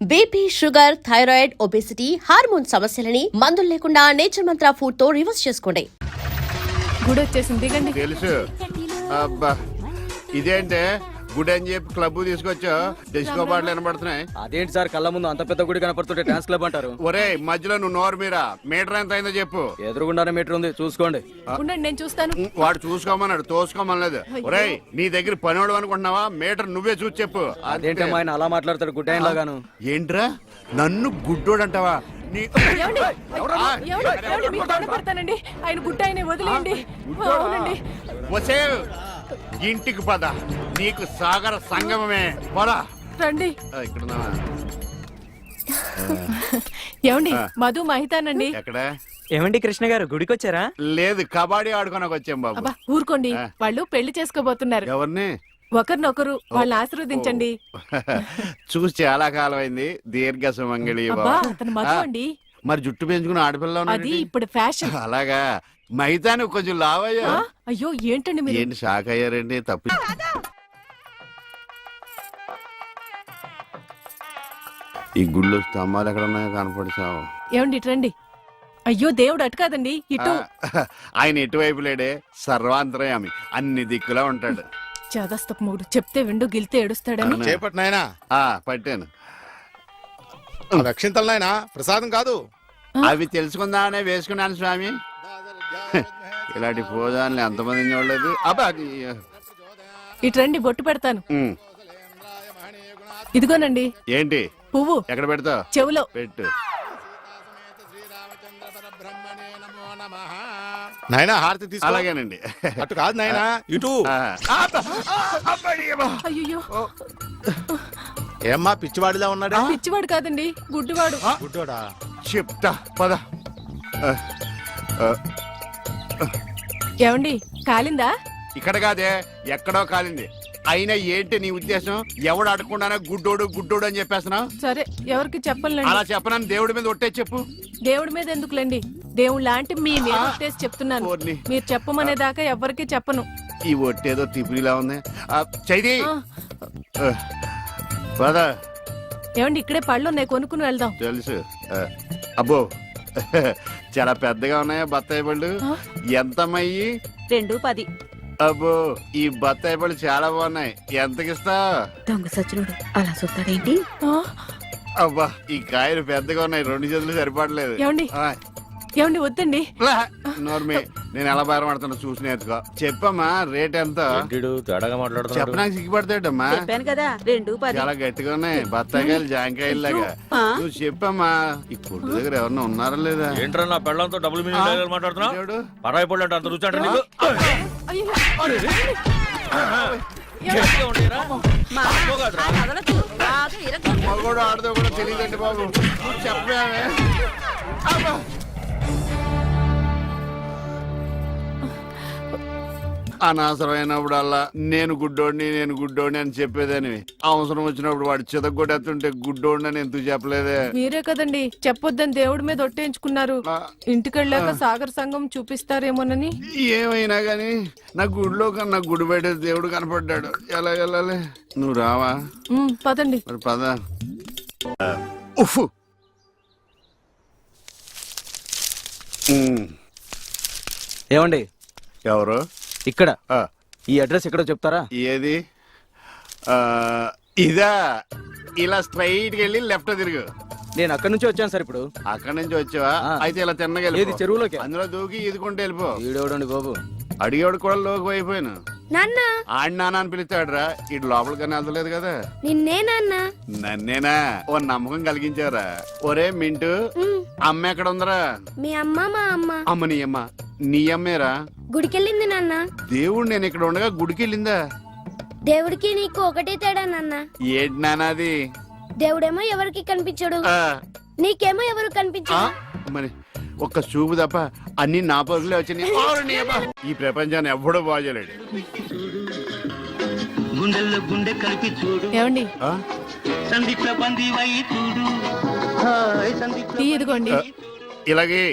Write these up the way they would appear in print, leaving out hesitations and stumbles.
BP, sugar, thyroid, obesity, hormone సమస్యలని మందులు లేకుండా నేచర్ మంత్ర ఫుడ్ తో రివర్స్ చేసుకోండి. గుడి వచ్చేసింది, దిగండి. తెలుసు. అబ్బా ఇదేంటే గుడి అని చెప్పి క్లబ్ తీసుకొచ్చా, డిస్కో పాటలు వినబడుతున్నాయి. అదేంటి సార్, కళ్ళ ముందు అంత పెద్ద గుడి కనపడుతుంటే డాన్స్ క్లబ్ అంటారు? ఒరే మధ్యలో నువ్వు నోరు మీరా, మీటర్ ఎంత అయిందో చెప్పు. ఎదురుగుండానే మీటర్ ఉంది, చూసుకోండి. ఉండండి, నేను చూస్తాను. వాడు చూసుకోమన్నాడు, తోసుకోమనలేదు. ఒరే నీ దగ్గర పనివాడు అనుకుంటున్నావా? మీటర్ నువ్వే చూసి చెప్పు. అదేంటి ఆయన అలా మాట్లాడతాడు గుడ్ ఆయన లాగాను? ఏంట్రా నన్ను గుడ్డోడు అంటావా? ఆయన గుట్ట ఆయన వదిలేయండి. వసే ఇంటికి పద, నీకు సాగర సంగమమే. పదా రండి. ఇక్కడ ఏమండి, మధు మహితానండి. ఎక్కడ? ఏమండి కృష్ణ గారు, గుడికి వచ్చారా? లేదు, కబడ్డీ ఆడుకోనకు వచ్చాం బాబు. అబ్బా ఊరుకోండి, వాళ్ళు పెళ్లి చేసుకోబోతున్నారు. ఎవరిని? ఒకరినొకరు వాళ్ళని ఆశీర్వదించండి. చూసి చాలా కాలం అయింది. దీర్ఘ సుమంగళి. అతను మధు అండి. మరి జుట్టు పెంచుకుని ఆడపిల్ల అది ఇప్పుడు ఫ్యాషన్. అలాగా? మైతాని కొంచెం లావయ్యా. అయ్యో ఏంటండి మీరు? ఏంటి షాక్ అయ్యారండి? తప్పు. ఈ గుళ్ళు స్తంభాలు ఎక్కడ ఉన్నాయో కనపడిచావు. ఏమండి ఇటు రండి. అయ్యో దేవుడు అటు కాదండి, ఇటు. ఆయన ఎటువైపు లేడే, సర్వాంతరయామి, అన్ని దిక్కులా ఉంటాడు. చాదస్తపు మూడు, చెప్తే విండు గిల్తే ఏడుస్తాడని. చేపట్టు నాయనా. పట్టాను. రక్షింతలు నాయనా, ప్రసాదం కాదు. అవి తెలుసుకుందామనే వేసుకున్నాను స్వామి. ఇలాంటి పూజాన్ని ఎంతమంది చూడలేదు. అబ్బా ఇటు రండి, బొట్టు పెడతాను. ఇదిగోనండి. ఏంటి? పువ్వు. ఎక్కడ పెడతావు? చెవులో పెట్టు. నాయనా హారతి తీసుకో. అలాగేనండి. అటు కాదు నాయనా, ఇటు. అయ్యో, ఏమ్మా పిచ్చివాడిలా ఉన్నాడా? పిచ్చివాడు కాదండి, గుడ్డివాడు. గుడ్డోడా? చెప్తా పద. ఏమండి, కాలిందా? ఇక్కడ కాదే, ఎక్కడో కాలింది. అయినా ఏంటి నీ ఉద్దేశం? ఎవడు అడగకుండానే గుడ్డోడు గుడ్డోడు అని చెప్పేస్తున్నావు? సరే, ఎవరికి చెప్పలేండి. అలా చెప్పనని దేవుడి మీద ఒట్టే చెప్పు. దేవుడి మీద ఎందుకులేండి, దేవుడు లాంటి మీ మీద ఒట్టేసి చెప్తున్నాను. మీరు చెప్పమనేదాకా ఎవరికి చెప్పను. ఈ ఒట్టేదో తిప్పిలా ఉంది. చైది పద. ఏమండి, ఇక్కడే పళ్ళు ఉన్నాయి, కొనుక్కుని వెళ్దాం. తెలుసు. అబ్బో చాలా పెద్దగా ఉన్నాయా బత్తాయి పళ్ళు? ఎంతమ్మయ్యి? 2.10. అబ్బో ఈ బత్తాయి పళ్ళు చాలా బాగున్నాయి. ఎంతకిస్తా? దొంగ సచ్చినోడు అలా చూస్తాడేంటి? అబ్బా ఈ కాయలు పెద్దగా ఉన్నాయి, 2 చేతులు సరిపడలేదు. ఏమండి, ఏమండి వద్దండి. నోర్మి, నేను ఎలా బయటపడుతున్నా చూసి నేర్చుకో. చెప్పమ్మా రేట్ ఎంత? చెప్పడానికి సిగ్గుపడతాడమ్మా. చెప్పాను కదా 2.10. చాలా గట్టిగా ఉన్నాయి బత్తాయికాయలు, జాంకాయలు లాగా. నువ్వు చెప్పమ్మా. ఈ కొట్టు దగ్గర ఎవరన్నా ఉన్నారా లేదా? ఏంట్రా నా పెళ్ళంతో డబుల్ మీనింగ్ మాట్లాడుతున్నావు? పరాయి పళ్ళు అంటే అంత రుచి అంటే నీకు? మగోడు ఆడదో కూడా తెలియదండి బాబు. చెప్పామే. అనవసరమైనప్పుడల్లా నేను గుడ్డోడిని అని చెప్పేదానివి. అవసరం వచ్చినప్పుడు వాడు చితగొట్టేస్తుంటే గుడ్డోడిని అని ఎందుకు చెప్పలేదే? మీరే కదండి చెప్పొద్దని దేవుడి మీద ఒట్టేయించుకున్నారు. ఇంటికెళ్ళాక సాగర్ సంఘం చూపిస్తారేమోనని. ఏమైనా గాని నా గుడిలో కన్నా గుడి బయట దేవుడు కనపడ్డాడు. ఎలా వెళ్ళాలి? నువ్వు రావా? పదండి. మరి పద. ఏమండి, ఎవరు? ఇక్కడ ఈ అడ్రస్ ఎక్కడో చెప్తారా? ఏది? ఇదా? ఇలా స్ట్రైట్ వెళ్ళి లెఫ్ట్ తిరుగు. నేను అక్కడి నుంచి వచ్చాను సార్. ఇప్పుడు అక్కడి నుంచి వచ్చావా? అయితే ఇలా తిన్నగా ఏది చెరువులోకి? అందులో దూకి ఈదుకుంటే వెళ్ళిపో. ఈడేవడండి బాబు, అడిగేవాడు కూడా లోకి అయిపోయాను. నాన్న ఆడి నాన్న అని పిలుస్తాడురా. ఇటు లోపలికన్నా వెళ్తలేదు కదా. నిన్నే నాన్న. నన్నేనా? ఓ నమ్మకం కలిగించారా? ఒరే మింటూ, అమ్మ ఎక్కడ ఉందరా? మీ అమ్మ మా అమ్మ. అమ్మ నీ అమ్మ? నీ అమ్మేరా? గుడికెళ్ళింది నాన్న. దేవుడు నేను ఇక్కడ ఉండగా గుడికి వెళ్ళిందా? దేవుడికి నీకు ఒకటే తేడా నాన్న. ఏంటి నాన్నది? దేవుడేమో ఎవరికి కనిపించడు, నీకేమో ఎవరు కనిపించడు. మరి ఒక్క చూపు తప్ప అన్ని నా పరుగులే వచ్చినాయి. ఈ ప్రపంచాన్ని ఎవ్వడూ బాగోలేడు. ఏమండి, ఇదిగోండి. ఇలాగే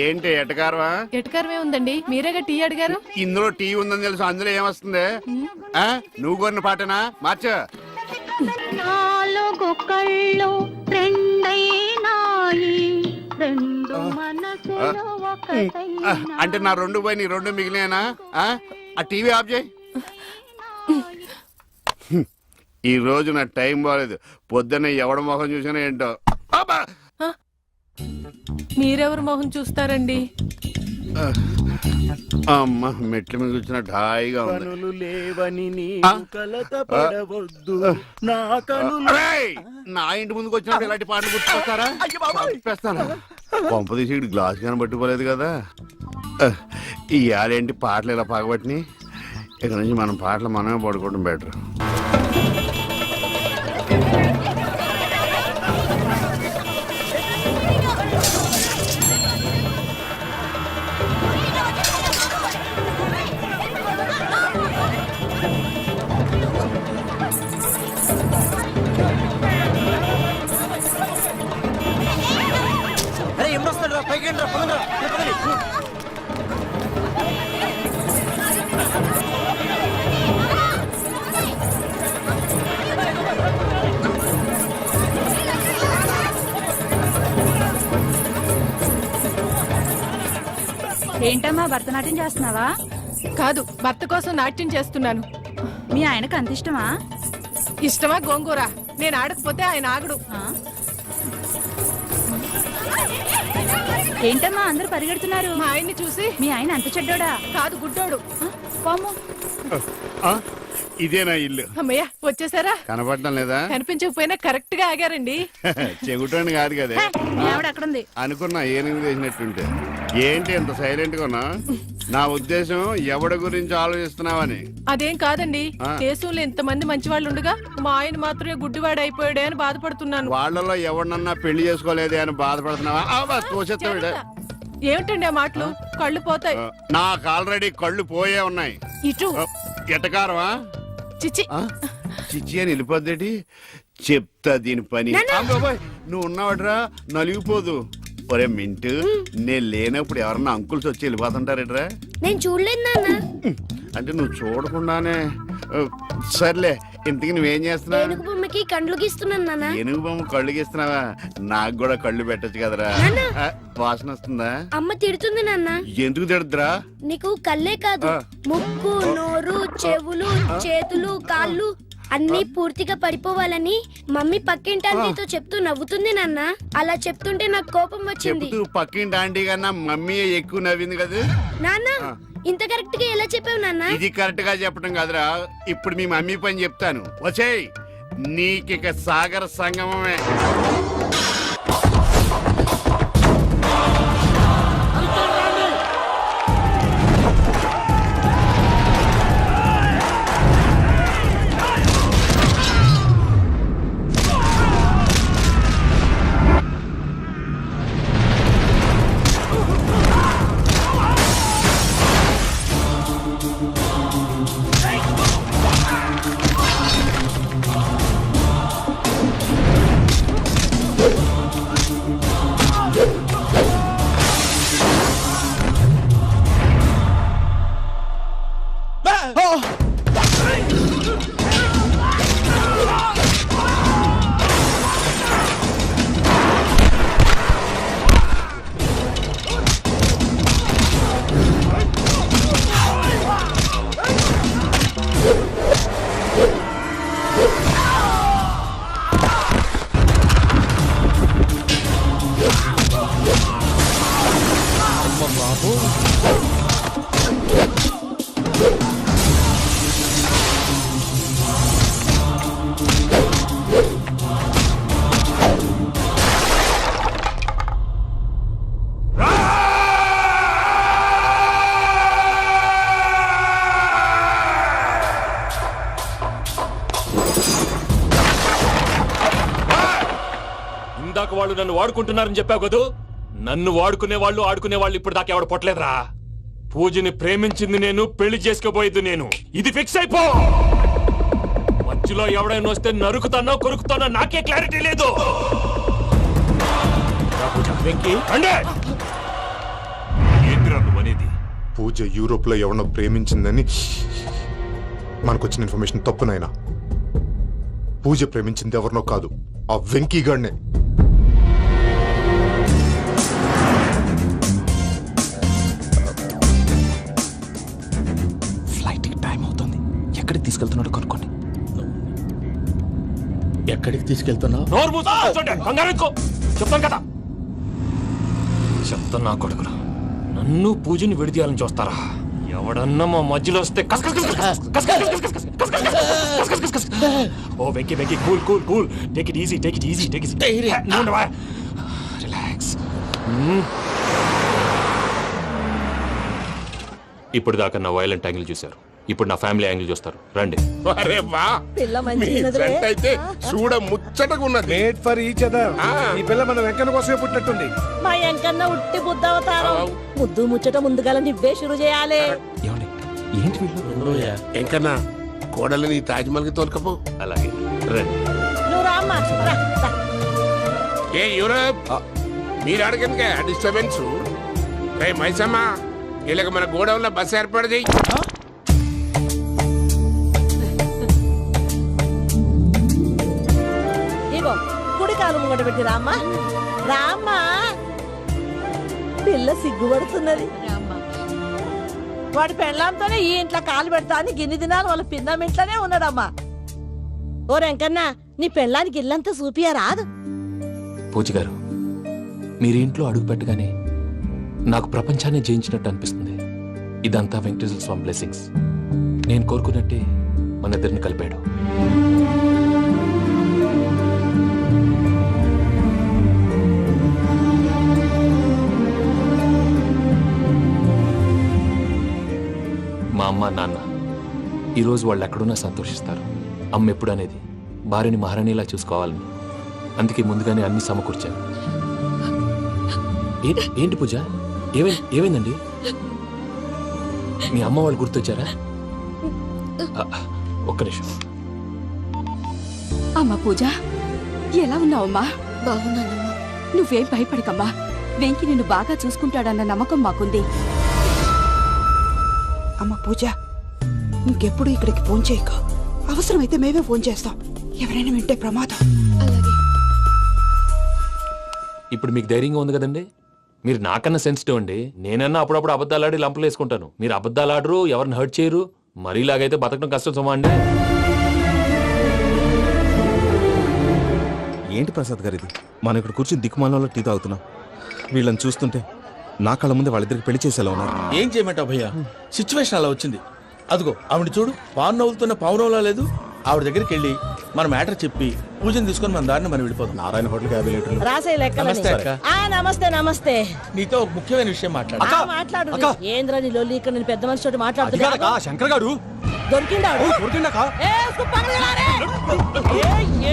ఏంటి ఎటకారవా? ఎటకారమే ఉందండి, మీరేగా టీ అడిగారు. ఇందులో టీ ఉందని తెలుసు, అందులో ఏమొస్తుంది? నువ్వు కొన్న పాటనా? మార్చ. ఒక్కొక్కళ్ళు రెండైనాయి రెండు మనసులు అంటే నా రెండు పోయి నీ రెండు మిగిలినా? ఆ టీవీ ఆఫ్ చేయి. ఈ రోజు నా టైం బాగాలేదు. పొద్దున్న ఎవడ మొహం చూసినా ఏంటో. అబ్బా! మీరెవరు మొహం చూస్తారండి? అమ్మ మెట్ల మీద కూర్చున్నట్టు హాయిగా ఉంది. కనులు లేవని నీ ఆ? కలత పడవద్దు నా కనులు. అరేయ్! నా ఇంటి ముందుకు వచ్చినప్పుడు ఇలాంటి పాటలు గుర్తుకొస్తారా? చంపేస్తాను. కొంప తీసి ఇటు గ్లాస్ కానీ పట్టుకోలేదు కదా. ఈ ఆడేంటి పాటలు ఇలా పగబట్టినాయి. ఇక నుంచి మనం పాటలు మనమే పడుకోవడం బెటర్. అరే ఎప్పుడు వస్తాడు రా పైకి రా పదండి రా. ఏంటమ్మా భరతనాట్యం చేస్తున్నావా? కాదు, భర్త కోసం నాట్యం చేస్తున్నాను. మీ ఆయనకు అంత ఇష్టమా? ఇష్టమా గోంగూర? నేను ఆడకపోతే ఆయన ఆగడు. ఏంటమ్మా అందరూ పరిగెడుతున్నారు? మా ఆయన్ని చూసి. మీ ఆయన అంత చెడ్డోడా? కాదు, గుడ్డోడు. పాము. ఇదేనా ఇల్లు? అమ్మయ్య, వచ్చేసారా? కనపడటం లేదా? కనిపించకపోయినా కరెక్ట్ గా ఆగారండి. చెగుటోని కాదు కదా. మీ ఆవిడ అక్కడుంది. అనుకున్నా ఏనుగు చేసినట్టుంటే. ఏంటి ఎంత సైలెంట్ గా ఉన్నా? నా ఉద్దేశం ఎవడి గురించి ఆలోచిస్తున్నావని. అదేం కాదండి, దేశంలో ఇంతమంది మంచి వాళ్ళు ఉండగా మా ఆయన మాత్రమే గుడ్డివాడు అయిపోయాడే అని బాధపడుతున్నాను. వాళ్ళలో ఎవరినన్నా పెళ్లి చేసుకోలేదే అని బాధపడుతున్నావా? తోచెత్తాడు. ఏమిటండి ఆ మాటలు? కళ్ళు పోతాయి. నాకు ఆల్రెడీ కళ్ళు పోయే ఉన్నాయి. ఇటు ఎటకారమా? చిచి. చిచ్చి అని వెళ్ళిపోద్దేటి? చెప్తా దీని పని. అమ్మోయ్, నువ్వు ఉన్నావట్రా, నలిగిపోదు. ఒరే మింటు, నేను లేనప్పుడు ఎవరన్నా అంకుల్స్ వచ్చి వెళ్ళిపోతుంటారేట్రా? నేను చూడలేదు నాన్న. అంటే నువ్వు చూడకుండానే. సర్లే, ఇంతకి నువ్వేం చేస్తున్నావు? ఏనుగు బొమ్మకి కండ్లు గీస్తున్నాను నాన్న. ఏనుగు బొమ్మ కళ్ళు గీస్తున్నావా? నాకు కూడా కళ్ళు పెట్టచ్చు కదరా. వాసన వస్తుందా? అమ్మ తిడుతుంది నాన్న. ఎందుకు తిడద్దురా? నీకు కళ్ళే కాదు, ముక్కు, నోరు, చెవులు, చేతులు, కాళ్ళు అన్ని పూర్తిగా పడిపోవాలని మమ్మీ పక్కింటి ఆంటీతో చెప్తూ నవ్వుతుంది నాన్న. అలా చెప్తుంటే నాకు కోపం వచ్చింది. చెప్తూ పక్కింటి ఆంటీ కన్నా మమ్మీ ఎక్కువ నవ్వింది కదా నాన్న. ఇంత కరెక్ట్ గా ఎలా చెప్పావు నాన్న? ఇది కరెక్ట్ గా చెప్పడం కాదురా. ఇప్పుడు మీ మమ్మీ పని చెప్తాను. వచ్చేయ్, నీకిక సాగర సంగమమే. ఇందాక వాళ్ళు నన్ను వాడుకుంటున్నారని చెప్పావు కదూ. నన్ను వాడుకునే వాళ్ళు ఆడుకునే వాళ్ళు ఇప్పుడు దాకా ఎవడు పొట్టలేదురా. పూజని ప్రేమించింది నేను, పెళ్లి చేసుకోబోయేది నేను. ఇది ఫిక్స్ అయిపో. మధ్యలో ఎవడైనా వస్తే నరుకుతానో కొరుకుతానో నాకే క్లారిటీ లేదు. ఏంటిరా నువ్వు అనేది? పూజ యూరోప్ లో ఎవరినో ప్రేమించిందని మనకొచ్చిన ఇన్ఫర్మేషన్ తప్పు నాయనా. పూజ ప్రేమించింది ఎవరినో కాదు, ఆ వెంకీగాడినే. ఫ్లైట్ టైం అవుతుంది. ఎక్కడికి తీసుకెళ్తున్నాడో కనుక్కోండి. ఎక్కడికి తీసుకెళ్తున్నావు? నోరు మూసుకొని కూర్చోండి. కంగారు ఎక్కువ. చెప్తాను కదా. చెప్తాను నా కొడుకురా, నన్ను పూజని విడిదీయాలని చూస్తారా? ఎవడన్నా మా మధ్యలో వస్తే కస్ కస్ కస్ కస్ కస్ కస్ కస్ కస్ కస్ కస్ కస్ కస్ కస్ కస్ కస్. ఓ Venky Venky, cool cool cool, take it easy, take it easy, take it easy. Relax. ఇప్పుడు దాకా నా వైలెంట్ యాంగిల్ చూశారు, ఇప్పుడు నా ఫ్యామిలీ యాంగిల్ చూస్తారు. రండి. అరే వా, మీ జంట అయితే చూడ ముచ్చటగా ఉన్నది. Made for each other. ఈ పిల్ల మన వెంకన్న కోసమే పుట్టినట్టుంది. మా ఎంకన్న ఉట్టి బుద్ధవతారం. ముద్దు ముచ్చట ముందుగాల నువ్వే షురు చేయాలి. ఏమండి, ఏంటి వీళ్ళు? ఎంకన్నా కోడలిని తాజ్మహల్ కి తోలుకపో. అలాగే రండి. నువ్వు రామ్మా, రా, రా. ఏ యూరప్, మీరు అడగనుక డిస్టర్బెన్స్. రే మైసమ్మ, వీళ్ళకి మన గోడౌన్లో బస్సు ఏర్పాటు చేయి. ఇగో కుడి కాలు ముంగట పెట్టి రామ్మా, రామ్మా. పిల్ల సిగ్గుపడుతున్నది. వాడి పెళ్ళాంతోనే ఈ ఇంట్లో కాలు పెడతా అని గిన్ని దినాలు వాళ్ళ పిన్నం ఇంట్లోనే ఉన్నాడమ్మా. ఓ వెంకన్న, నీ పెళ్ళానికి ఇల్లంతా చూపియా రాదు. పూజ గారు, మీరు ఇంట్లో అడుగు పెట్టగానే నాకు ప్రపంచాన్ని జయించినట్టు అనిపిస్తుంది. ఇదంతా వెంకటేశ్వర స్వామి బ్లెస్సింగ్స్. నేను కోరుకున్నట్టే మన ఇద్దరిని కలిపాడు. మా అమ్మ నాన్న ఈరోజు వాళ్ళు ఎక్కడున్నా సంతోషిస్తారు. అమ్మ ఎప్పుడు అనేది భార్యని మహారాణిలా చూసుకోవాలని, అందుకే ముందుగానే అన్ని సమకూర్చాను. ఏంటి పూజ, ఏమైందండి? మీ అమ్మ వాళ్ళు గుర్తొచ్చారా? ఒక్క నిమిషం. అమ్మా పూజ, ఎలా ఉన్నావమ్మా? బాగున్నానమ్మా. నువ్వేం భయపడకమ్మా. వెంకి నిన్ను బాగా చూసుకుంటాడన్న నమ్మకం మాకుంది. అమ్మ పూజ, ఇంకెప్పుడు ఇక్కడికి ఫోన్ చేయక. అవసరమైతే మేమే ఫోన్ చేస్తాం. ఎవరైనా వింటే ప్రమాదం. అలాగే. ఇప్పుడు మీకు ధైర్యంగా ఉంది కదండి. మీరు నాకన్నా సెన్సిటివ్ అండి. నేనన్నా అప్పుడప్పుడు అబద్ధాలాడి లంపలు వేసుకుంటాను. మీరు అబద్ధాలాడరు, ఎవరిని హర్ట్ చేయరు. మరీ ఇలాగైతే బతకడం కష్టం సుమా అండి. ఏంటి ప్రసాద్ గారు ఇది? మనం ఇక్కడ కూర్చుని దిక్కుమాలలో టీ తాగుతున్నాం. వీళ్ళని చూస్తుంటే నా కళ్ళ ముందే వాళ్ళిద్దరికి పెళ్లి చేసేలా ఉన్నారు. ఏం చేయమంటావు భయ్యా, సిచ్యువేషన్ అలా వచ్చింది. అదిగో ఆవిడ చూడు, పావు నవ్వులుతున్న పావునవ్వులా లేదు. ఆవిడ దగ్గరికి వెళ్ళి మన మ్యాటర్ చెప్పి పూజను తీసుకొని మన దారిని మనం వెళ్ళిపోతాం. నారాయణ హోటల్ 50 లీటర్లు. రాసే లెక్క. నమస్తే అక్క. నమస్తే నమస్తే. నీతో ఒక ముఖ్యమైన విషయం మాట్లాడు. మాట్లాడు. ఏంద్రా నీ లొల్లి? ఇక్కడ నేను పెద్ద మనిషి తోటి మాట్లాడుతున్నా. శంకర్ గారు దొరికిందాడు.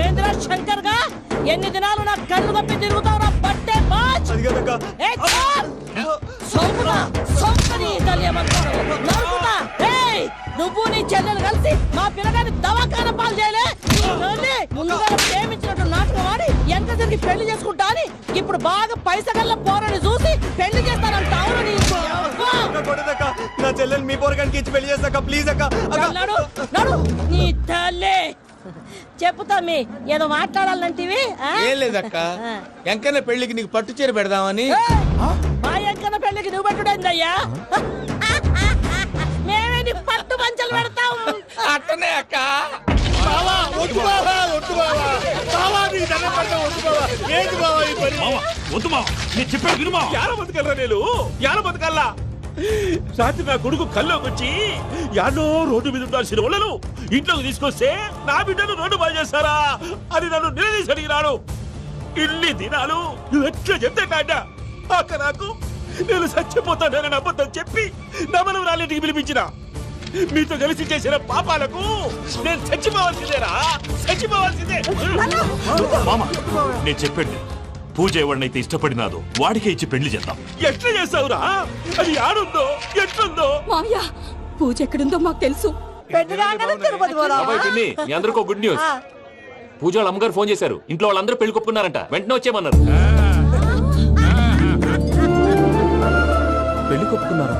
ఏంద్రా శంకర్ గా, ఎన్ని దినాలు నా కళ్ళు తప్పి తిరుగుతావు? పట్టే బాచ్. నువ్వు నీ చెల్లెలు కలిసి మా పిల్లగాని దవాఖాన పాలు చేయలే. ముందుగా ప్రేమించినట్టు నాటకం ఆడి ఎంత తిరిగి పెళ్లి చేసుకుంటా అని ఇప్పుడు బాగా పైసగల్ల పోరని చూసి పెళ్లి చేస్తానంట. నా చెల్లెలు మీ పోరగానికి ఇచ్చి పెళ్లి చేస్తాక ప్లీజ్ అక్క. నడు నీ తల్లి. చెప్పుతా మీ ఏదో మాట్లాడాలంటివి. ఏం లేదక్క, ఎంకన్న పెళ్లికి నీకు పట్టు చీర పెడదామని. మా ఎంకన్న పెళ్లికి నువ్వు పెట్టుడైందయ్యా? మేమే నీ పట్టు పంచలు పెడతాం. అట్టనే అక్క. బతకల్లా రాత్రి నా కొడుకు కల్లోకి వచ్చి యాడో రోడ్డు మీద ఉండాల్సిన వాళ్ళను ఇంట్లోకి తీసుకొస్తే నా బిడ్డను రోడ్డు బాగా చేస్తారా అని నన్ను నిలదీసి అడిగినాడు. ఇన్ని దినాలు నువ్వు ఎట్లా చెప్తే కాడ అక్క నాకు నేను చచ్చిపోతానని అబద్ధం చెప్పి నమ్మను రాలింటికి పిలిపించిన. మీతో కలిసి చేసిన పాపాలకు నేను చచ్చిపోవాల్సిందేరా, చచ్చిపోవాల్సిందే. మామ, నేను చెప్పండి, పూజ ఎవరినైతే ఇష్టపడినాదో వాడికే ఇచ్చి పెళ్లి చేద్దాం. ఎట్లా చేస్తావురా? అది ఆడుందో ఎట్లుందో. మామయ్య, పూజ ఎక్కడుందో మాకు తెలుసు. మీ అందరికీ గుడ్ న్యూస్. పూజ వాళ్ళ అమ్మగారు ఫోన్ చేశారు. ఇంట్లో వాళ్ళందరూ పెళ్లి కొప్పుకున్నారంట. వెంటనే వచ్చేయమన్నారు. పెళ్లి కొప్పుకున్నారా?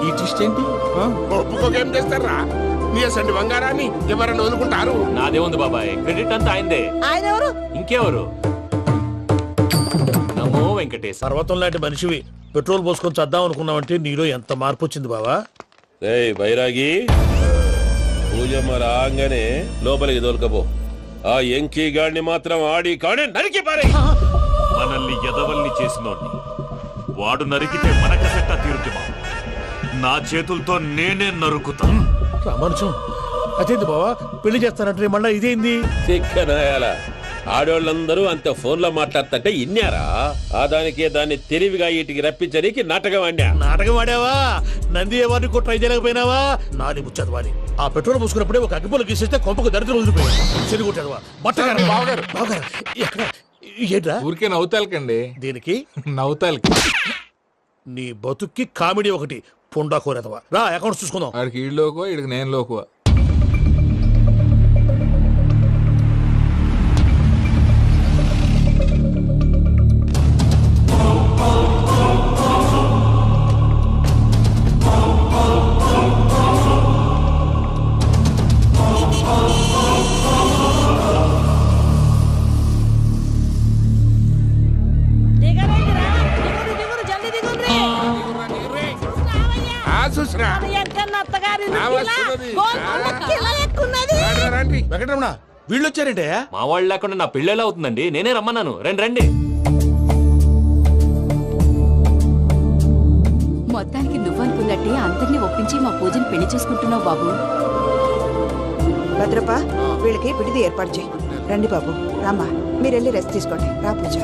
ఈ ట్విస్ట్ ఏంటి? ఒప్పుకోకేం చేస్తారా? నీ అసంటి బంగారాన్ని ఎవరన్నా వదులుకుంటారు? నాదే ఉంది బాబాయ్, క్రెడిట్ అంతా ఆయనదే. ఆయన ఎవరు? ఇంకెవరు? నమో వెంకటేశ్. పర్వతం లాంటి మనిషివి పెట్రోల్ పోసుకొని చద్దాం అనుకున్నావంటే నీలో ఎంత మార్పు వచ్చింది బావా. బైరాగి పూజమ్మ రాగానే లోపలికి దొరకపో. ఆ ఎంకీ గాడిని మాత్రం ఆడి కాడే నరికి పారే. మనల్ని ఎదవల్ని చేసినోడ్ని వాడు నరికితే మనకసెట్ట తీరుతుమా? నా చేతులతో నేనే నరుకుతా. రామానుజం అదేంది బావా, పెళ్లి చేస్తానంటే మళ్ళా ఇదేంది? చిక్కనాయాల ఆడోళ్ళందరూ అంత ఫోన్లో మాట్లాడుతుంటే ఇన్నారా? ఆ దానికే దాన్ని తెలివిగా వీటికి రప్పించడానికి నాటకం ఆడా. నాటకం ఆడావా? నంది ఎవరిని కూడా ట్రై చేయలేకపోయినావా? నాది ముచ్చదు వాడి. ఆ పెట్రోల్ పోసుకున్నప్పుడే ఒక అగ్గిపుల్ల గీసేస్తే కొంపకు దరిద్రం వదిలిపోయాడు. చెరుగుంటాడువా బట్టగారు బావగారు బావగారు ఎక్కడ ఏంట్రా? ఊరికే నవ్వుతాలకండి. దీనికి నవ్వుతాలకి నీ బతుక్కి కామెడీ ఒకటి పుండా కోరేదవా. రా అకౌంట్స్ చూసుకుందాం. వాడికి ఈడులోకో ఇడికి నేను లోకువ. దిగరేంటిరా? దిగురు, దిగురు, జల్దీ దిగుర్రి. చూసినా మన ఎంకన్న అత్తగారి నా ఇల్లు వస్తున్నది. కిలా, గోల్కొండ కిలా ఎక్కున్నది. రండి. వెంకటరమణ వీళ్ళు వచ్చారంటే మా వాళ్ళు లేకుండా నా పెళ్ళెలా అవుతుందండి? నేనే రమ్మన్నాను. రండి రండి. మొత్తానికి నువ్వనుకున్నట్టే అందరినీ ఒప్పించి మా పూజని పెళ్లి చేసుకుంటున్నావు బాబు. భద్రప్ప వీళ్ళకి విడిది ఏర్పాటు చేయి. రండి బాబు రామ్మా, మీరు వెళ్ళి రెస్ట్ తీసుకోండి. రా పూజ.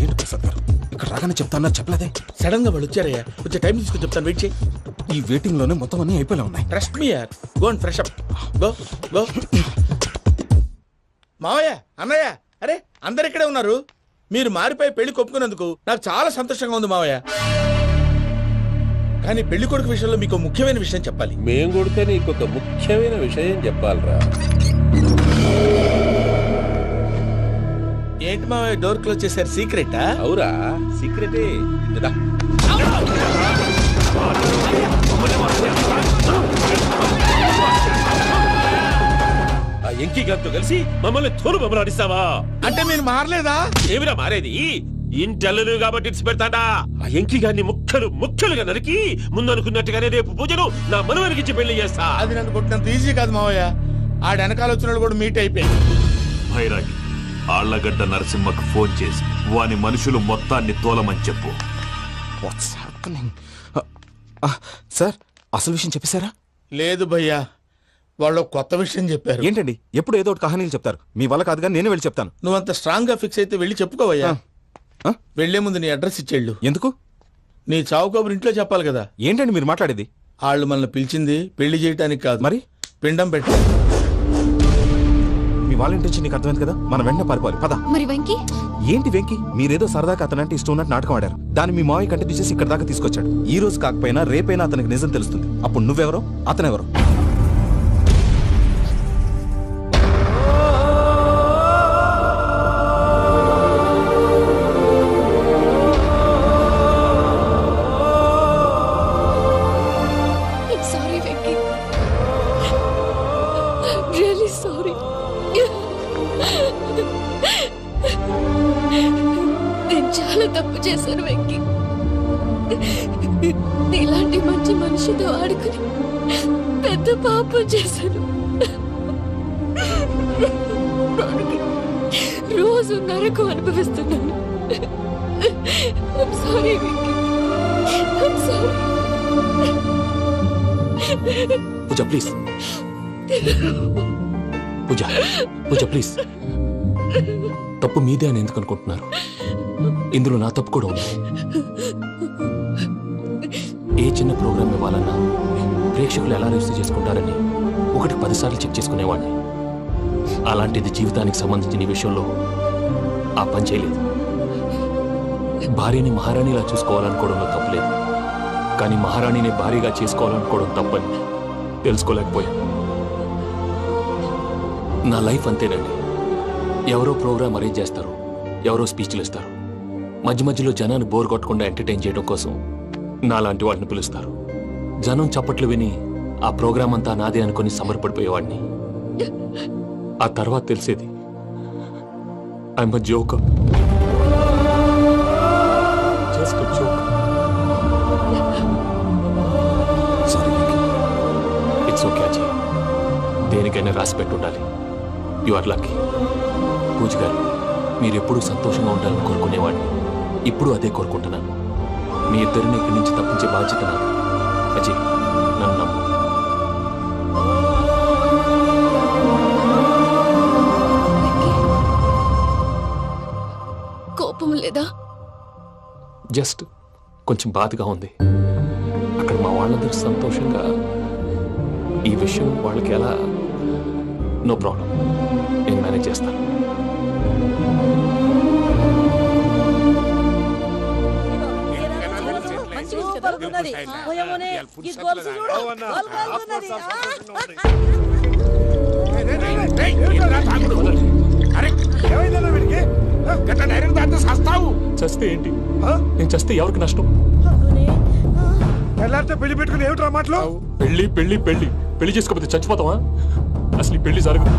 ఏంటి ప్రసాద్ గారు ఇక్కడ రాగానే చెప్తాను చెప్పలేదే? సడన్ గా వాళ్ళు వచ్చారయ్యా, కొంచెం టైం తీసుకొని చెప్తాను. వెయిట్ చేయి. ఈ వెయిటింగ్ లోనే మొత్తం అన్ని అయిపోయి ఉన్నాయి. ట్రస్ట్ మీ యార్. Go and fresh up. Go go. మావయ్య, అన్నయ్య, అరే అందరు ఇక్కడే ఉన్నారు. మీరు మారిపోయి పెళ్లి కొప్పుకున్నందుకు నాకు చాలా సంతోషంగా ఉంది మావయ్య. కానీ పెళ్లి కొడుకు విషయంలో మీకు ముఖ్యమైన విషయం చెప్పాలి. మేం కొడితే నీకు ఒక ముఖ్యమైన విషయం చెప్పాలరా. ఏంటి మావయ్య డోర్ క్లోజ్ చేశారు? సీక్రెటా? అవురా, సీక్రెటే. కదా ఆ ఎంకీ గారితో కలిసి మమ్మల్ని తోలు బొమ్మలాడిస్తావా? అంటే మీరు మారలేదా? ఏమిరా మారేది? ఇంటల్లు కాబట్టి ఇడిచి పెడతాడా? ఆ ఎంకీ గారిని ముక్కలుగా నరికి ముందు అనుకున్నట్టుగానే రేపు పూజను నా మనవరికిచ్చి పెళ్లి చేస్తా. అది నన్ను కొట్టినంత ఈజీ కాదు మావయ్య. ఆ వెనకాల వచ్చిన వాళ్ళు కూడా మీట్ అయిపోయింది. భైరాగి ఆళ్లగడ్డ నరసింహకు ఫోన్ చేసి వాని మనుషులు మొత్తాన్ని తోలమని చెప్పు. What's happening? సార్ అసలు విషయం చెప్పేశారా? లేదు భయ్యా, వాళ్ళు కొత్త విషయం చెప్పారు. ఏంటండి ఎప్పుడు ఏదో ఒకటి కహానీలు చెప్తారు? మీ వల్ల కాదు కానీ నేనే వెళ్ళి చెప్తాను. నువ్వంత స్ట్రాంగ్ గా ఫిక్స్ అయితే వెళ్ళి చెప్పుకోవయ్యా. వెళ్లే ముందు నీ అడ్రస్ ఇచ్చేళ్ళు. ఎందుకు? నీ చావు కబురు ఇంట్లో చెప్పాలి కదా. ఏంటండి మీరు మాట్లాడేది? వాళ్ళు మనల్ని పిలిచింది పెళ్లి చేయటానికి కాదు, మరి పిండం పెట్టి. మీ వాళ్ళ ఇంటి నుంచి నీకు అర్థమైంది కదా, మనం వెంటనే పారిపోవాలి. పద. మరి వెంకీ? ఏంటి వెంకీ? మీరేదో సరదాగా అతనంటే ఇష్టం ఉన్నట్టు నాటకం ఆడారు. దాన్ని మీ మావయ్య కంటే తీసేసి ఇక్కడ దాకా తీసుకొచ్చాడు. ఈ రోజు కాకపోయినా రేపైనా అతనికి నిజం తెలుస్తుంది. అప్పుడు నువ్వెవరో అతనెవరో. Sorry Venky, really sorry. నేను చాలా తప్పు చేశాను వెంకీ. నీలాంటి మంచి మనిషితో ఆడుకుని పెద్ద పాపం చేశాను. రోజు నరకం అనుభవిస్తున్నాను. Sorry Venky, sorry. Pooja please. Pooja please. తప్పు మీదే అని ఎందుకు అనుకుంటున్నారు? ఇందులో నా తప్పు కూడా ఉంది. ఏ చిన్న ప్రోగ్రామ్ ఇవ్వాలన్నా ప్రేక్షకులు ఎలా రిసీవ్ చేసుకుంటారని 1-10 సార్లు చెక్ చేసుకునేవాడిని. అలాంటిది జీవితానికి సంబంధించిన ఈ విషయంలో ఆ పని చేయలేదు. భార్యని మహారాణిలా చూసుకోవాలనుకోవడంలో తప్పులేదు, కానీ మహారాణిని భారీగా చేసుకోవాలనుకోవడం తప్పని తెలుసుకోలేకపోయాను. నా లైఫ్ అంతేనండి. ఎవరో ప్రోగ్రామ్ అరేంజ్ చేస్తారు, ఎవరో స్పీచ్లు ఇస్తారు. మధ్య మధ్యలో జనాన్ని బోర్ కొట్టకుండా ఎంటర్టైన్ చేయడం కోసం నాలాంటి వాడిని పిలుస్తారు. జనం చప్పట్లు విని ఆ ప్రోగ్రాం అంతా నాదే అనుకుని సమర్పడిపోయేవాడిని. ఆ తర్వాత తెలిసేది I'm a joker. Just joke. It's okay Ajay, దేనికైనా రాసి పెట్టుండాలి. You are lucky. పూజ గారు, మీరు ఎప్పుడూ సంతోషంగా ఉండాలని కోరుకునేవాడిని. ఇప్పుడు అదే కోరుకుంటున్నాను. మీ ఇద్దరిని ఇక్కడి నుంచి తప్పించే బాధ్యత నాది. అజయ్, నన్ను నమ్ము. కోపం లేదా? జస్ట్ కొంచెం బాధగా ఉంది. అక్కడ మా వాళ్ళందరూ సంతోషంగా, ఈ విషయం వాళ్ళకి ఎలా? నో ప్రాబ్లం, నేను మేనేజ్ చేస్తాను. సూపర్ ఉన్నది. పోయమోనే, ఈ గొలుసు చూడు. గొలుసు ఉన్నది. చస్తే ఏంటి? నేను చస్తే ఎవరికి నష్టం? పెళ్లి పెట్టుకుని ఏమిట్రా మాటలు? పెళ్లి పెళ్లి పెళ్లి పెళ్లి చేసుకోకపోతే చచ్చిపోతావా? అసలు ఈ పెళ్లి జరగదు.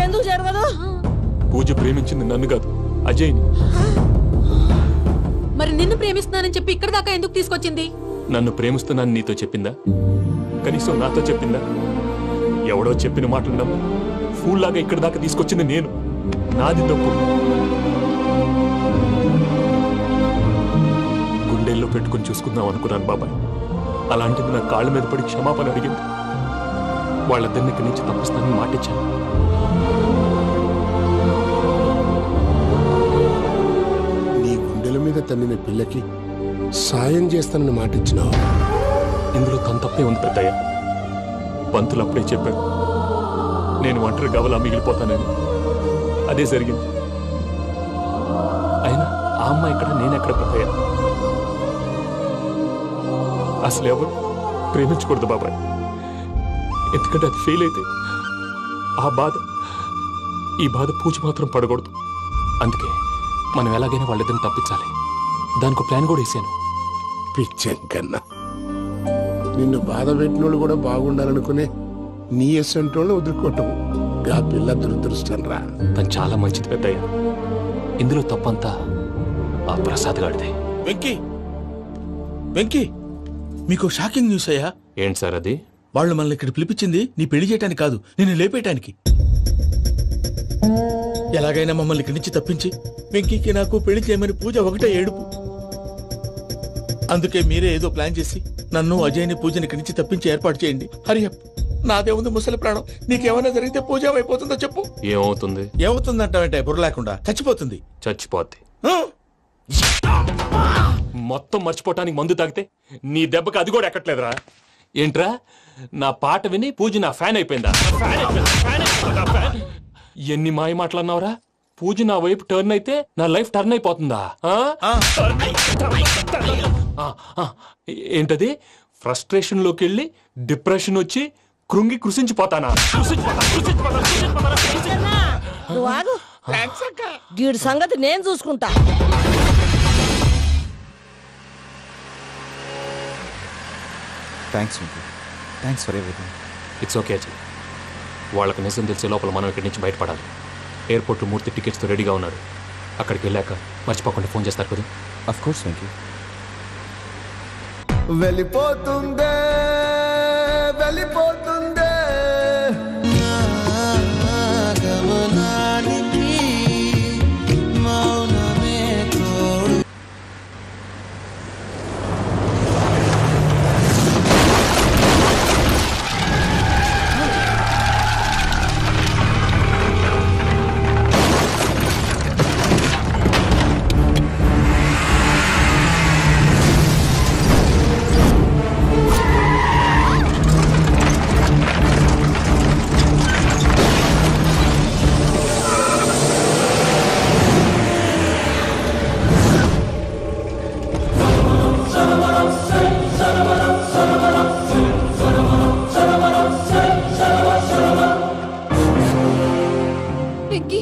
ఎందుకు జరగదు? పూజ ప్రేమించింది నన్ను కాదు, అజయ్ని. మరి నిన్ను ప్రేమిస్తున్నానని చెప్పి ఇక్కడ దాకా ఎందుకు తీసుకొచ్చింది? నన్ను ప్రేమిస్తున్నాను నీతో చెప్పిందా? కనీసం నాతో చెప్పిందా? ఎవడో చెప్పిన మాటలు నమ్ము ఫూల్ లాగా ఇక్కడ దాకా తీసుకొచ్చింది నేను. నాది తప్పు. గుండెల్లో పెట్టుకుని చూసుకుందాం అనుకున్నాను బాబాయ్. అలాంటిది నా కాళ్ళ మీద పడి క్షమాపణ అడిగింది. వాళ్ళిద్దరిని ఇక్కడి నుంచి తప్పిస్తానని మాటిచ్చాను. నీ గుండెల మీద తన్నిన పిల్లకి సాయం చేస్తానని మాటిచ్చినావు. ఇందులో తన తప్పే ఉంది పెద్దయ్య. పంతులు అప్పుడే చెప్పారు నేను ఒంటరి గవలా మిగిలిపోతానని. అదే జరిగింది. అయినా ఆ అమ్మాయి ఎక్కడ, నేనెక్కడ పెద్దయ్య? అసలు ఎవరు ప్రేమించకూడదు బాబాయ్. ఎందుకంటే అది ఫెయిల్ అయితే ఆ బాధ, ఈ బాధ పూజ మాత్రం పడకూడదు. అందుకే మనం ఎలాగైనా వాళ్ళిద్దరిని తప్పించాలి. దానికి ప్లాన్ కూడా వేసాను. పిచ్చంకన్నా, నిన్ను బాధ పెట్టినోళ్ళు కూడా బాగుండాలనుకునే నీ ఎస్సంటోళ్ళు వదులుకోవటం ఆ పిల్ల దురదృష్టం రా. తను చాలా మంచిది పెద్దయ్య. ఇందులో తప్పంతా ఆ ప్రసాద్ గాడిదే. వెంకీ, వెంకీ, మీకు షాకింగ్ న్యూస్ అయ్యా. ఏంటి సార్ అది? వాళ్ళు మనల్ని ఇక్కడ పిలిపించింది నీ పెళ్లి చేయటానికి కాదు, నిన్ను లేపేయటానికి. ఎలాగైనా మమ్మల్ని ఇక్కడి నుంచి తప్పించి వెంకీకి నాకు పెళ్లి చేయమని పూజ ఒకటే ఏడుపు. అందుకే మీరే ఏదో ప్లాన్ చేసి నన్ను అజయ్ని పూజని ఇక్కడి నుంచి తప్పించి ఏర్పాటు చేయండి. హరియప్, నాదే ఉంది ముసలి ప్రాణం. నీకేమైనా జరిగితే పూజ అయిపోతుందో చెప్పు. ఏమవుతుంది? ఏమవుతుందంటావంటే బుర్ర లేకుండా చచ్చిపోతుంది. చచ్చిపోద్ది. మొత్తం మర్చిపోవటానికి మందు తాగితే నీ దెబ్బకి అది కూడా ఎక్కట్లేదురా. ఏంట్రా, నా పాట విని పూజ నా ఫ్యాన్ అయిపోయిందా? ఎన్ని మాయ మాటలన్నావురా? పూజ నా వైపు టర్న్ అయితే నా లైఫ్ టర్న్ అయిపోతుందా? ఏంటది? ఫ్రస్ట్రేషన్ లోకి వెళ్ళి డిప్రెషన్ వచ్చి కృంగి కృషించిపోతానా? నువ్వు ఆగు. వీడి సంగతి నేను చూసుకుంటా. Thanks for everything. It's okay Ajay. వాళ్ళకి నిజం తెలిసే లోపల మనం ఇక్కడి నుంచి బయటపడాలి. ఎయిర్పోర్ట్లో మూర్తి టికెట్స్తో రెడీగా ఉన్నాడు. అక్కడికి వెళ్ళాక మర్చిపోకుండా ఫోన్ చేస్తారు కదా. Of course Venky. వెళ్ళిపోతుందే వెళ్ళిపోతుందే గమనానికి మౌనమే తోడు.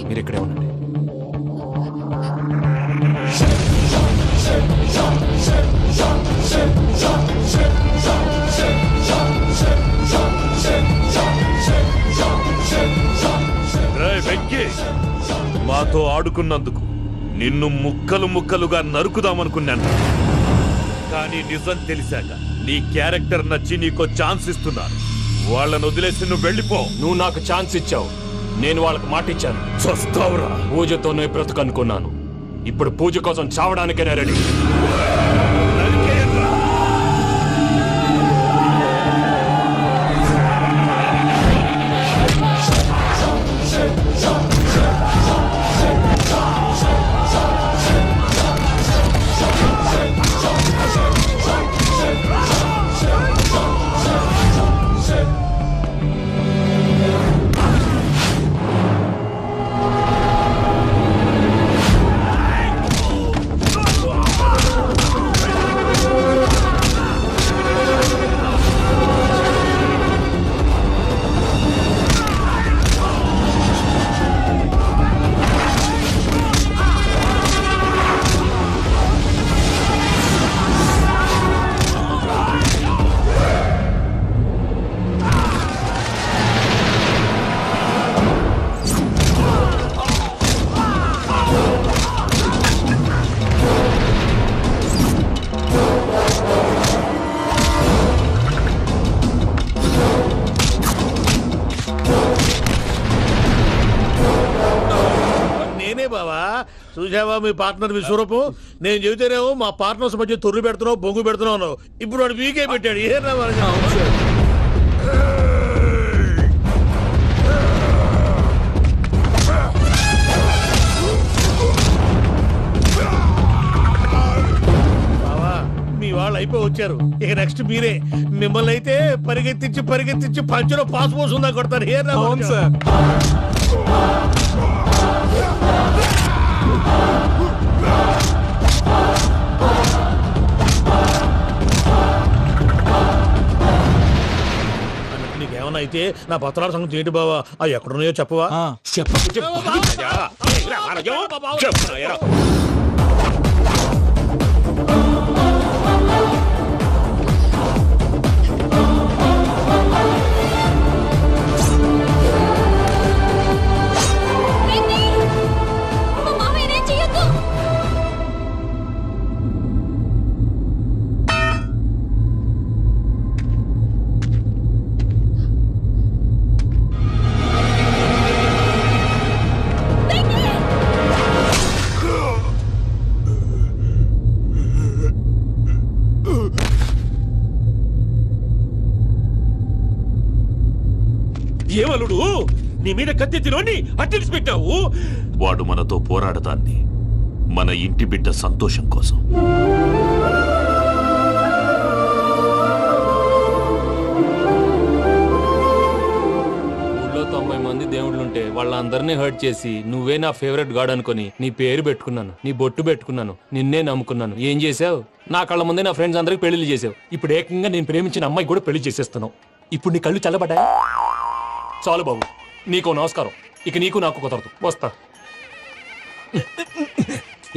మీరు ఇక్కడే ఉండండి. నాతో ఆడుకున్నందుకు నిన్ను ముక్కలు ముక్కలుగా నరుకుదామనుకున్నాను. కానీ నిజం తెలిసాక నీ క్యారెక్టర్ నచ్చి నీకో ఛాన్స్ ఇస్తున్నాను. వాళ్ళను వదిలేసి నువ్వు వెళ్ళిపో. నువ్వు నాకు ఛాన్స్ ఇచ్చావు, నేను వాళ్ళకి మాట ఇచ్చాను. చస్తావురా. పూజతోనే బ్రతుకనుకున్నాను, ఇప్పుడు పూజ కోసం చావడానికైనా రెడీ. బావా చూసావా మీ పార్ట్నర్ విశ్వరూపం? నేను చెబితేనేమో మా పార్ట్నర్స్ మధ్య తొర్రు పెడుతున్నావు, బొంగు పెడుతున్నావు. ఇప్పుడు వాడు వీకే పెట్టాడు. ఏ బావా మీ వాళ్ళు అయిపోయి వచ్చారు, ఇక నెక్స్ట్ మీరే. మిమ్మల్ని అయితే పరిగెత్తించి పంచులో పాస్ పోసుందా కొడతారు. ఏ సార్ నీకేమన్నా అయితే నా పత్రాల సంగతి ఏంటి బావా? అవి ఎక్కడున్నాయో చెప్పవా? ఏమలుడు నీ మీద కత్తెత్తిలోని అట్టెలిసి పెట్టావు. వాడు మనతో పోరాడదాన్ని మన ఇంటి బిడ్డ సంతోషం కోసం. ఊళ్ళో 90 మంది దేవుళ్ళుంటే వాళ్ళందరినీ హర్ట్ చేసి నువ్వే నా ఫేవరెట్ గాడ్ అనుకుని నీ పేరు పెట్టుకున్నాను, నీ బొట్టు పెట్టుకున్నాను, నిన్నే నమ్ముకున్నాను. ఏం చేసావు? నా కళ్ళ ముందే నా ఫ్రెండ్స్ అందరికి పెళ్లి చేసావు. ఇప్పుడు ఏకంగా నేను ప్రేమించిన అమ్మాయి కూడా పెళ్లి చేసేస్తున్నావు. ఇప్పుడు నీ కళ్ళు చల్లబడ్డాయి. చాలు బాబు, నీకో నమస్కారం. ఇక నీకు నాకు కుదరదు, వస్తా.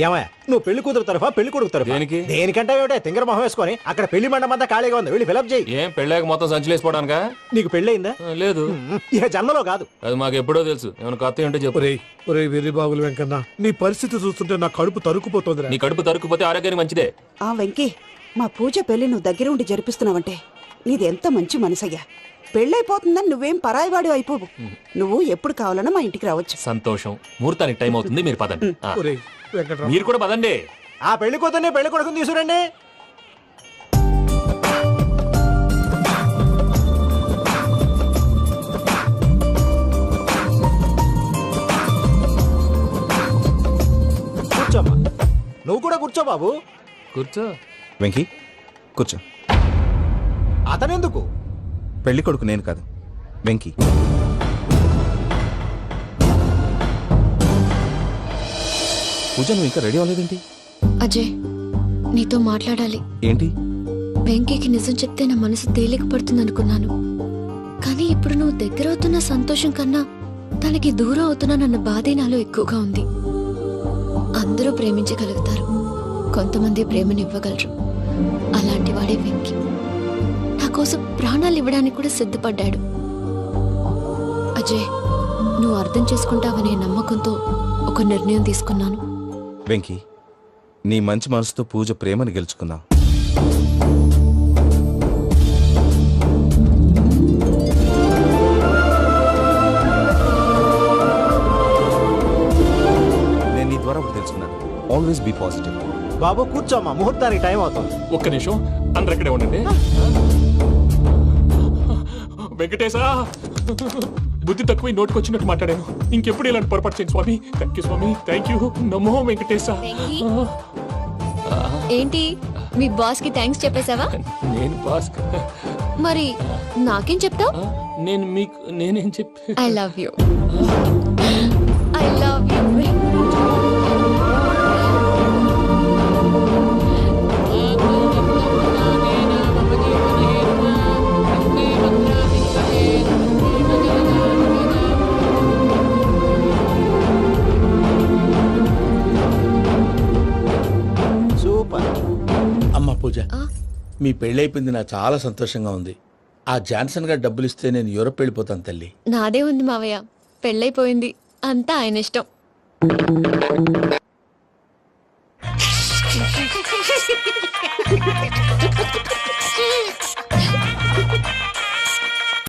ఏమయ్య నువ్వు పెళ్లి కూతురు తరఫా పెళ్లి కొడుకు తరఫా? దేనికి? దేనికంటే ఏమిటే తింగర మొహం వేసుకొని అక్కడ పెళ్లి మండపం అంతా ఖాళీగా ఉంది, వెళ్ళి ఫిలప్ చేయి. ఏం పెళ్ళాక మొత్తం సంచలేసిపోవడానికా? నీకు పెళ్ళయిందా? లేదు. ఇక జన్మలో కాదు. అది మాకు ఎప్పుడో తెలుసు. ఏమైనా కొత్త ఉంటే చెప్పు. ఒరే వెర్రి బాబులు వెంకన్న, నీ పరిస్థితి చూస్తుంటే నా కడుపు తరుక్కుపోతుంది. నీ కడుపు తరుక్కుపోతే ఆరోగ్యానికి మంచిదే. ఆ వెంకీ, మా పూజ పెళ్లి నువ్వు దగ్గర ఉండి జరిపిస్తున్నావంటే నీది ఎంత మంచి మనసయ్యా. పెళ్ళైపోతుందని నువ్వేం పరాయివాడి అయిపోవు. నువ్వు ఎప్పుడు కావాలన్నా మా ఇంటికి రావచ్చు. సంతోషం. ముహూర్తానికి టైం అవుతుంది, మీరు పదండి. వెంకట్రావు మీరు కూడా పదండి. ఆ పెళ్లి కూతుర్ని పెళ్లి కొడుకుని తీసుకురండి. కూర్చోమ్మా. నువ్వు కూడా కూర్చో బాబు. కూర్చో. వెంకీ కూర్చో. అతనెందుకు? పెళ్లి కొడుకు నేను కాదు, వెంకీ. పూజ నువ్వు ఇంకా రెడీ అవ్వలేదేంటి? అజయ్, నీతో మాట్లాడాలి. ఏంటి? వెంకీకి నిజం చెప్తే నా మనసు తేలిక పడుతుంది అనుకున్నాను. కానీ ఇప్పుడు నువ్వు దగ్గర అవుతున్న సంతోషం కన్నా తనకి దూరం అవుతున్నానన్న బాధే నాలో ఎక్కువగా ఉంది. అందరూ ప్రేమించగలుగుతారు, కొంతమంది ప్రేమనివ్వగలరు. అలాంటి వాడే వెంకీ. నా కోసం ప్రాణాలు ఇవ్వడానికి కూడా సిద్ధపడ్డాడు. అజయ్, నువ్వు అర్థం చేసుకుంటావనే నమ్మకంతో ఒక నిర్ణయం తీసుకున్నాను. వెంకీ, నీ మంచి మనసుతో పూజ ప్రేమని గెలుచుకున్నావు. నేను నీ ద్వారా ఒకటి తెలుసుకున్నాను. Always be positive. బాబు కూర్చోమ్మా, ముహూర్తానికి టైం అవుతుంది. ఒక్క నిమిషం అందరు ఎక్కడే ఉండండి. వెంకటేశా, బుద్ధి తక్కువ నోటికి వచ్చినట్టు మాట్లాడాను. ఇంకెప్పుడు ఇలాంటి పొరపాటు చేయండి స్వామి. థ్యాంక్ యూ స్వామి, థ్యాంక్ యూ. నమో వెంకటేశా. ఏంటి మీ బాస్ కి థ్యాంక్స్ చెప్పేశావా? నేను బాస్ మరి నాకేం చెప్తావు? నేను మీకు నేనేం చెప్పి I love you. I love you. Super. అమ్మ పూజ, మీ పెళ్ళైపోయింది నాకు చాలా సంతోషంగా ఉంది. ఆ జాన్సన్ గారు డబ్బులు ఇస్తే నేను యూరోప్ వెళ్ళిపోతాను తల్లి. నాదే ఉంది మావయ్య, పెళ్ళైపోయింది, అంతా ఆయన ఇష్టం.